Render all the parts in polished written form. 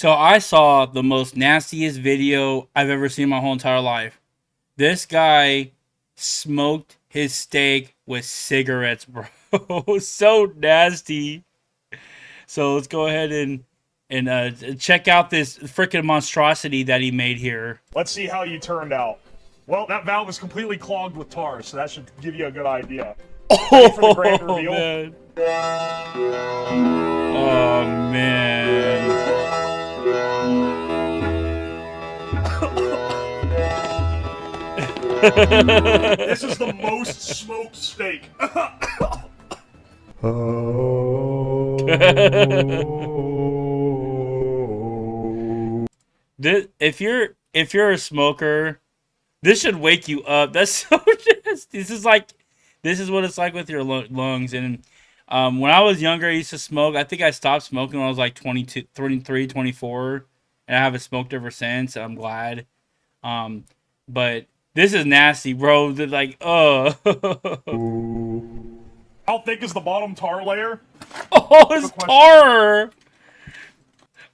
So I saw the most nastiest video I've ever seen in my whole entire life. This guy smoked his steak with cigarettes, bro. So nasty. So let's go ahead and check out this freaking monstrosity that he made here. Let's see how you turned out. Well, that valve is completely clogged with tar, so that should give you a good idea. Ready for the grand reveal? Man. Oh man. This is the most smoked steak. If you're a smoker, this should wake you up. That's so nasty. This is what it's like with your lungs. And when I was younger, I used to smoke. I think I stopped smoking when I was like 22, 23, 24, and I haven't smoked ever since. I'm glad. But this is nasty, bro. They're like, How thick is the bottom tar layer? Oh, it's tar.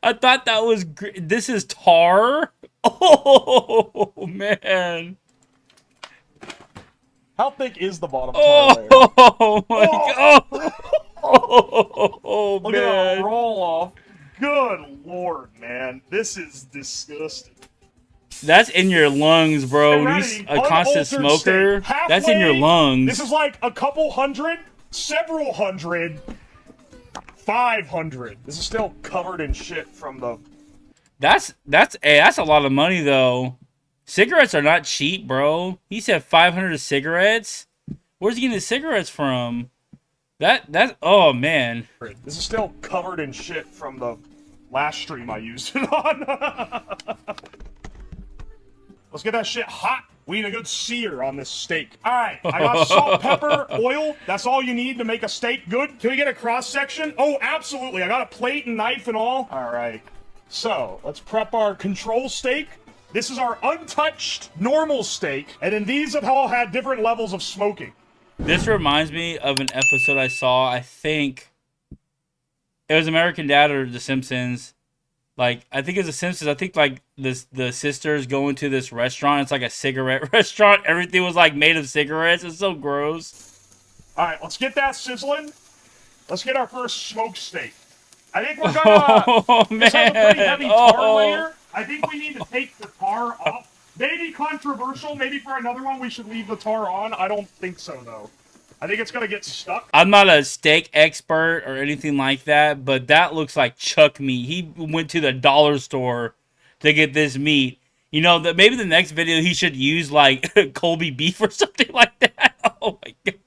I thought that was. This is tar. Oh man. How thick is the bottom tar layer? Oh my god. Oh Look man. at that roll off. Good lord, man. This is disgusting. That's in your lungs, bro. Serenity, You a constant smoker. That's in your lungs. This is like a couple hundred, several hundred, 500. This is still covered in shit from the... That's a lot of money though. Cigarettes are not cheap, bro. He said 500 cigarettes. Where's he getting the cigarettes from? Oh man. This is still covered in shit from the last stream I used it on. Let's get that shit hot. We need a good sear on this steak. All right, I got salt, pepper, oil. That's all you need to make a steak good. Can we get a cross section? Oh, absolutely. I got a plate and knife and all. All right. So let's prep our control steak. This is our untouched normal steak, and then these have all had different levels of smoking. This reminds me of an episode I saw. I think it was American Dad or The Simpsons. Like, I think it's The Simpsons. I think, like, the sisters go into this restaurant. It's like a cigarette restaurant. Everything was, like, made of cigarettes. It's so gross. All right, let's get that sizzling. Let's get our first smoked steak. I think we're gonna... Oh, This has a pretty man. heavy tar layer. I think we need to take the tar off. Maybe controversial. Maybe for another one we should leave the tar on. I don't think so, though. I think it's gonna get stuck. I'm not a steak expert or anything like that, but that looks like chuck meat. He went to the dollar store to get this meat. You know, maybe the next video he should use, like, Colby beef or something like that. Oh, my God.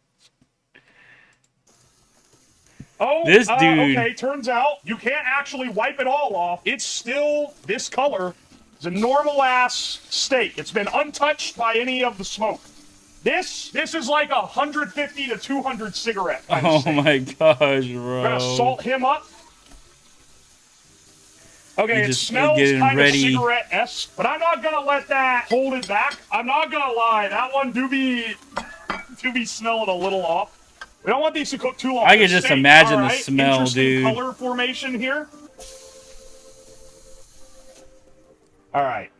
Oh, this dude. Okay, turns out you can't actually wipe it all off. It's still this color. It's a normal-ass steak. It's been untouched by any of the smoke. This is like 150 to 200 cigarette. Oh my gosh, bro. We're gonna salt him up. Okay, it smells kind of cigarette-esque, but I'm not gonna let that hold it back. I'm not gonna lie, that one do be smelling a little off. We don't want these to cook too long. I can just imagine the smell, interesting dude. Color formation here. All right.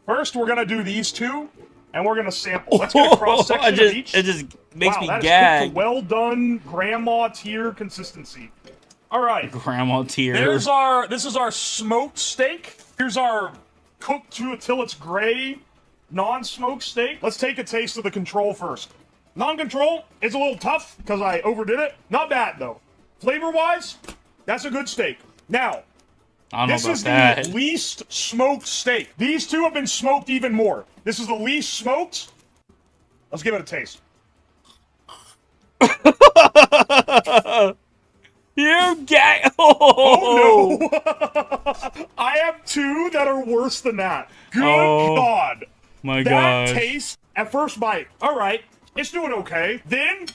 First, we're gonna do these two, and we're gonna sample. Let's get a cross section of each. It just makes me that gag. Is well done, grandma tier consistency. All right. Grandma tier. This is our smoked steak. Here's our cooked till it's gray, non-smoked steak. Let's take a taste of the control first. Non-control is a little tough because I overdid it. Not bad though. Flavor-wise, that's a good steak. Now, this is the least smoked steak. These two have been smoked even more. This is the least smoked. Let's give it a taste. You gag. Oh no! I have two that are worse than that. Good God! My God! That taste at first bite. All right, it's doing okay. Then,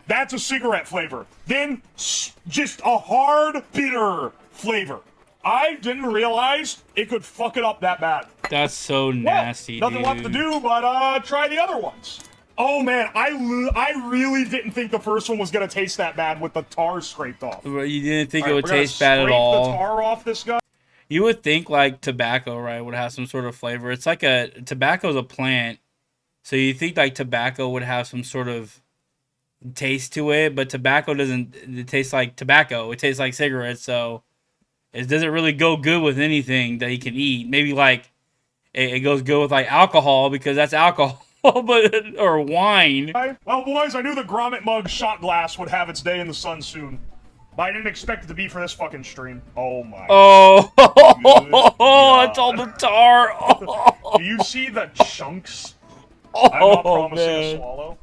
that's a cigarette flavor. Then, just a hard, bitter flavor. I didn't realize it could fuck it up that bad. That's so nasty, nothing left to do but try the other ones. Oh man, I really didn't think the first one was gonna taste that bad with the tar scraped off. You didn't think it would taste bad at all? The tar off this guy. You would think like tobacco, right, would have some sort of flavor. It's like tobacco's a plant, so you think like tobacco would have some sort of taste to it, but tobacco doesn't. It tastes like tobacco. It tastes like cigarettes, so it doesn't really go good with anything that you can eat. Maybe like it goes good with like alcohol because that's alcohol, but or wine. Well, boys, I knew the Grommet Mug shot glass would have its day in the sun soon. But I didn't expect it to be for this fucking stream. Oh my. Oh, God. it's all the tar. Oh, Do you see the chunks? I'm not promising a swallow.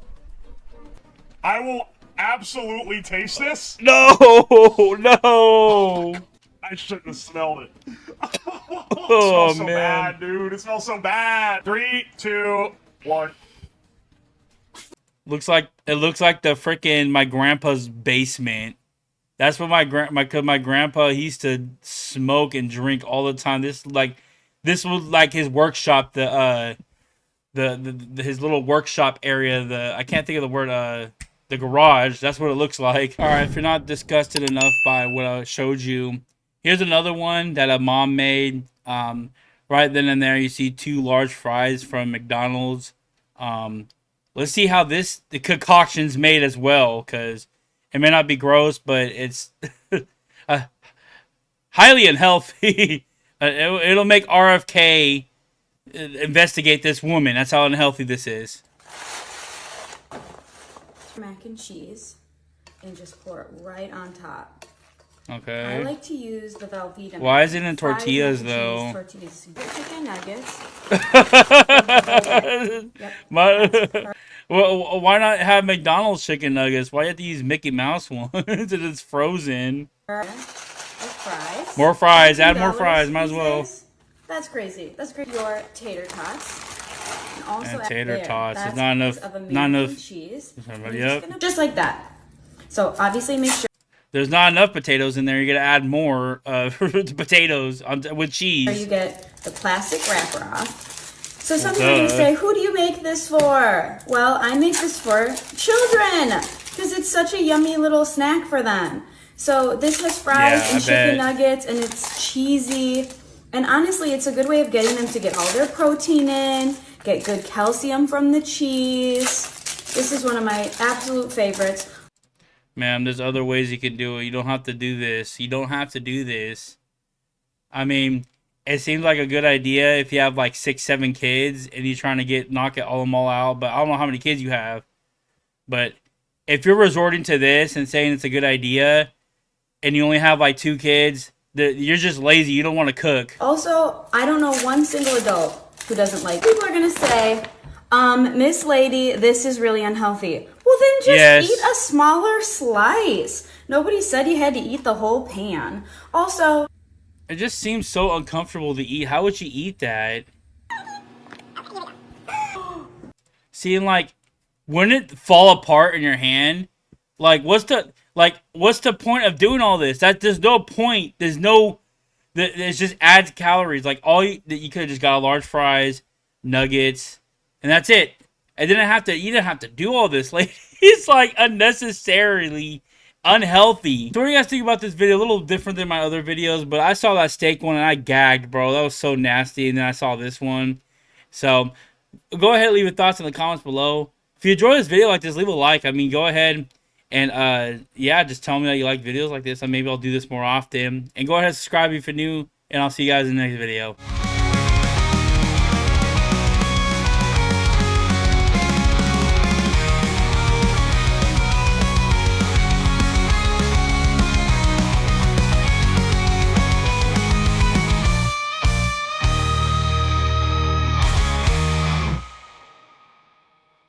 I will absolutely taste this. No, no. I shouldn't have smelled it. It Oh smells so man. bad, dude. It smells so bad. 3, 2, 1. It looks like the freaking my grandpa's basement. That's what my grandpa he used to smoke and drink all the time. This was like his workshop, the his little workshop area. I can't think of the word, the garage. That's what it looks like. All right, if you're not disgusted enough by what I showed you, here's another one that a mom made. Right then and there, you see 2 large fries from McDonald's. Let's see how the concoction's made as well, because it may not be gross, but it's highly unhealthy. It'll make RFK investigate this woman. That's how unhealthy this is. Mac and cheese and just pour it right on top. Okay. I like to use the Velveeta. Why is it in fried tortillas, mac and though? cheese tortillas. Chicken nuggets. Yep. Well, why not have McDonald's chicken nuggets? Why you have to use Mickey Mouse ones? It's frozen. Fries. More fries. Add $15 more fries. Might as these well. days. That's crazy. That's great. Your tater tots. And also And add tater there. tots. That's There's not enough. of a Not mac enough. and cheese. Yep. Just like that. So obviously make sure There's not enough potatoes in there. You gotta add more potatoes with cheese. you get the plastic wrapper off. So some people are going to say, who do you make this for? Well, I make this for children because it's such a yummy little snack for them. So this has fries Yeah, and I chicken bet. nuggets and it's cheesy. And honestly, it's a good way of getting them to get all their protein in, get good calcium from the cheese. This is one of my absolute favorites. Man, there's other ways you can do it. You don't have to do this. You don't have to do this. I mean, it seems like a good idea if you have like 6, 7 kids and you're trying to knock them all out. But I don't know how many kids you have. But if you're resorting to this and saying it's a good idea, and you only have like 2 kids, you're just lazy. You don't want to cook. Also, I don't know one single adult who doesn't like. People are gonna say, Miss Lady, this is really unhealthy. Well, then just eat a smaller slice. Nobody said you had to eat the whole pan. Also, it just seems so uncomfortable to eat. How would you eat that? Seeing like, wouldn't it fall apart in your hand? Like, what's the point of doing all this? There's no point. It just adds calories. Like you could have just got large fries, nuggets, and that's it. You didn't have to do all this. Like, it's like unnecessarily unhealthy. So what do you guys think about this video? A little different than my other videos, but I saw that steak one and I gagged, bro. That was so nasty. And then I saw this one. So go ahead and leave your thoughts in the comments below. If you enjoy this video like this, leave a like. I mean, go ahead and yeah, just tell me that you like videos like this, and maybe I'll do this more often. And go ahead and subscribe if you're new, and I'll see you guys in the next video.